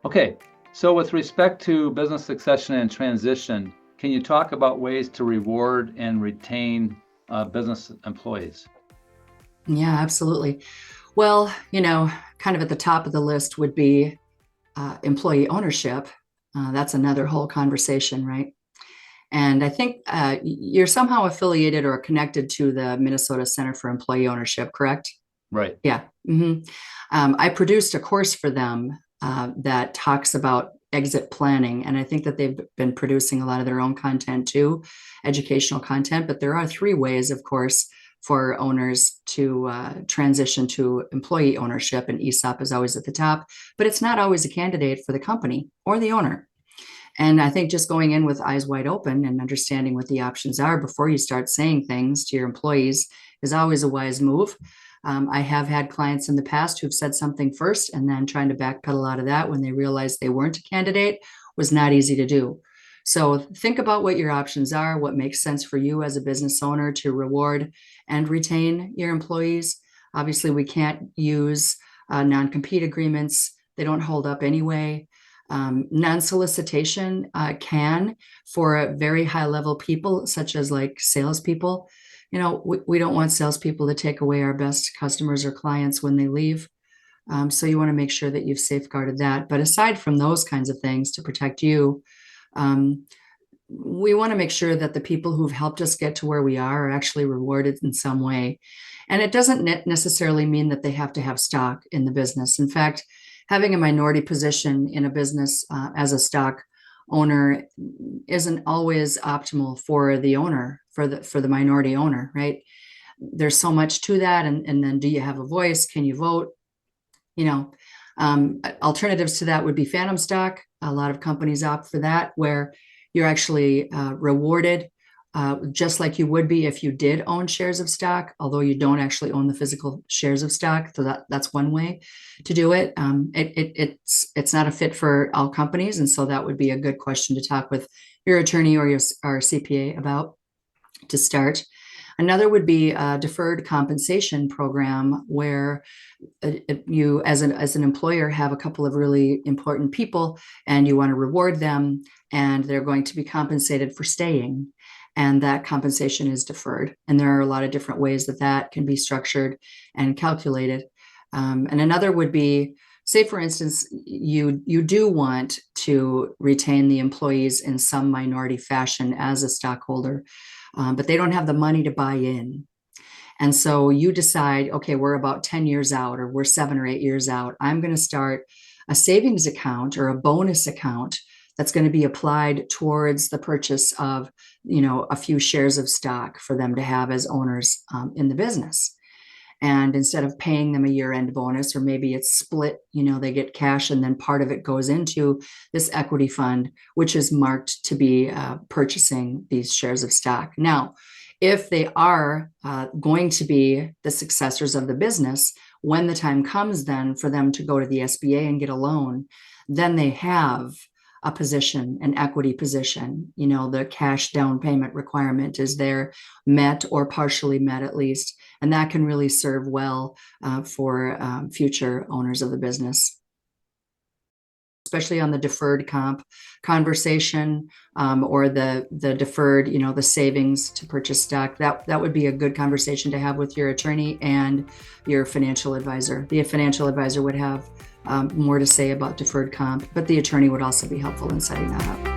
Okay, so with respect to business succession and transition, can you talk about ways to reward and retain business employees? Yeah, absolutely. Well, kind of at the top of the list would be employee ownership. That's another whole conversation, right? And I think you're somehow affiliated or connected to the Minnesota Center for Employee Ownership, correct? Right. Yeah. I produced a course for them that talks about exit planning. And I think that they've been producing a lot of their own content too, educational content. But there are three ways, of course, for owners to transition to employee ownership. And ESOP is always at the top, but it's not always a candidate for the company or the owner. And I think just going in with eyes wide open and understanding what the options are before you start saying things to your employees is always a wise move. I have had clients in the past who've said something first and then trying to backpedal out of that when they realized they weren't a candidate was not easy to do. So think about what your options are, what makes sense for you as a business owner to reward and retain your employees. Obviously, we can't use non-compete agreements. They don't hold up anyway. Non-solicitation can for very high level people, such as like salespeople. We don't want salespeople to take away our best customers or clients when they leave. So you want to make sure that you've safeguarded that. But aside from those kinds of things to protect you, um, we want to make sure that the people who've helped us get to where we are actually rewarded in some way. And it doesn't necessarily mean that they have to have stock in the business. In fact, having a minority position in a business as a stock owner isn't always optimal for the owner, for the minority owner, right? There's so much to that, and then do you have a voice? Can you vote? You know, Alternatives to that would be phantom stock. A lot of companies opt for that, where you're actually rewarded just like you would be if you did own shares of stock, although you don't actually own the physical shares of stock. So that's one way to do it. It's not a fit for all companies, and so that would be a good question to talk with your attorney or your CPA about to start. Another would be a deferred compensation program where you, as an employer, have a couple of really important people and you want to reward them, and they're going to be compensated for staying. And that compensation is deferred. And there are a lot of different ways that that can be structured and calculated. And another would be, say, for instance, you do want to retain the employees in some minority fashion as a stockholder, but they don't have the money to buy in. And so you decide, okay, we're about 10 years out, or we're 7 or 8 years out. I'm going to start a savings account or a bonus account that's going to be applied towards the purchase of, a few shares of stock for them to have as owners in the business. And instead of paying them a year-end bonus, or maybe it's split, they get cash and then part of it goes into this equity fund, which is marked to be purchasing these shares of stock. Now, if they are going to be the successors of the business, when the time comes then for them to go to the SBA and get a loan, then they have a position, an equity position. The cash down payment requirement is there, met or partially met at least, and that can really serve well for future owners of the business, especially on the deferred comp conversation, or the deferred, the savings to purchase stock. That would be a good conversation to have with your attorney and your financial advisor. The financial advisor would have more to say about deferred comp, but the attorney would also be helpful in setting that up.